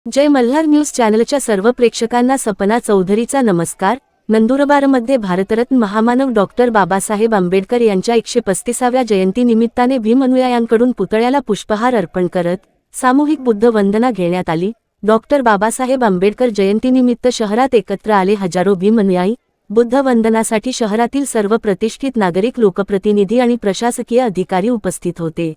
जय Malhar news चॅनलच्या सर्व प्रेक्षकांना सपना चौधरीचा नमस्कार। नंदुरबारमध्ये भारतरत्न महामानव डॉक्टर बाबासाहेब आंबेडकर यांच्या 135व्या जयंतीनिमित्ताने भीम अनुयायांकडून पुतळ्याला पुष्पहार अर्पण करत सामूहिक बुद्ध वंदना घेण्यात आली। डॉक्टर बाबासाहेब आंबेडकर जयंतीनिमित्त शहरात एकत्र आले हजारो भीम अनुयायी। बुद्ध वंदनासाठी शहरातील सर्व प्रतिष्ठित नागरिक, लोकप्रतिनिधी आणि प्रशासकीय अधिकारी उपस्थित होते।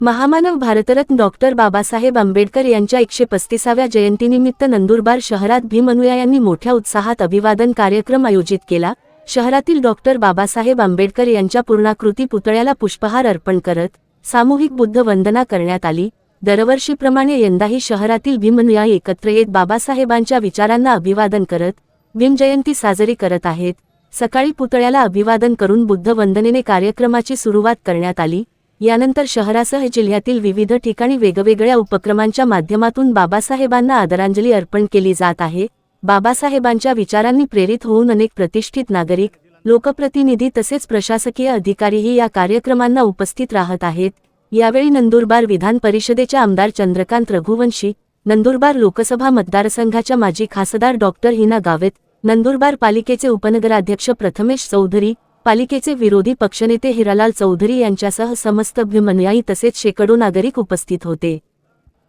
महामानव भारतरत्न डॉक्टर बाबासाहेब आंबेडकर यांच्या 135व्या जयंतीनिमित्त नंदुरबार शहरात भीम अनुयायांनी मोठ्या उत्साहात अभिवादन कार्यक्रम आयोजित केला। शहरातील डॉक्टर बाबासाहेब आंबेडकर यांच्या पूर्णाकृती पुतळ्याला पुष्पहार अर्पण करत सामूहिक बुद्ध वंदना करण्यात आली। दरवर्षीप्रमाणे यंदाही शहरातील भीम अनुयायी एकत्र येत बाबासाहेबांच्या विचारांना अभिवादन करत भीम जयंती साजरी करत आहेत। सकाळी पुतळ्याला अभिवादन करून बुद्ध वंदनेने कार्यक्रमाची सुरुवात करण्यात आली। यानंतर शहरासह जिल्ह्यातील विविध ठिकाणी वेगवेगळ्या उपक्रमांच्या माध्यमातून बाबासाहेबांना आदरांजली अर्पण केली जात आहे। बाबासाहेबांच्या विचारांनी प्रेरित होऊन अनेक प्रतिष्ठित नागरिक, लोकप्रतिनिधी तसेच प्रशासकीय अधिकारीही या कार्यक्रमांना उपस्थित राहत आहेत। यावेळी नंदुरबार विधान परिषदेच्या आमदार चंद्रकांत रघुवंशी, नंदुरबार लोकसभा मतदारसंघाच्या माजी खासदार डॉक्टर हिना गावित, नंदुरबार पालिकेचे उपनगराध्यक्ष प्रथमेश चौधरी, पालिकेचे विरोधी पक्षनेते हिरालाल चौधरी यांच्यासह समस्त भीम अनुयायी तसेच शेकडो नागरिक उपस्थित होते।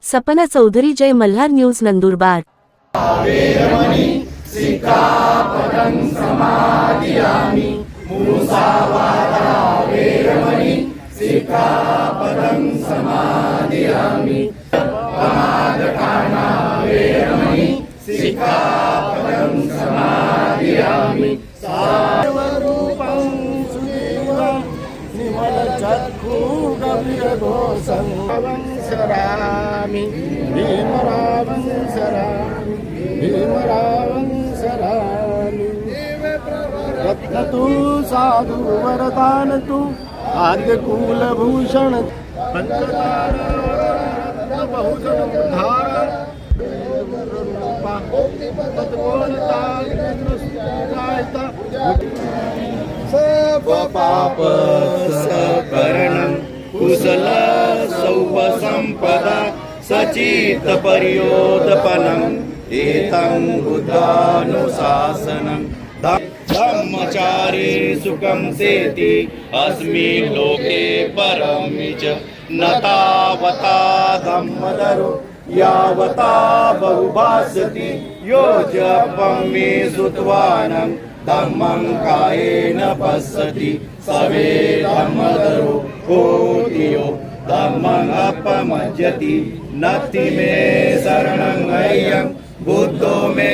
सपना चौधरी, जय मल्हार न्यूज, नंदुरबार। वंशरामी भीमरावंशरामी रत्न तू साधु वरदान तू आद्य कुलभूषण पंचतार बहुजन उद्धार पाप सकरणं कुशल सौपसंपदा सचित पर्योदपनं एतं बुद्धानुशासनं धम्मचारी सुखं सेति अस्मिन् लोके परमिच न तावता धम्मदरो यावता बहुभासति यो जपं मे सुत्वानं धम्मं कायेन पश्यति सवे धम्मदरो होति यो धम्मं अपमज्जति नत्ति मे शरणं अयं बुद्धो मे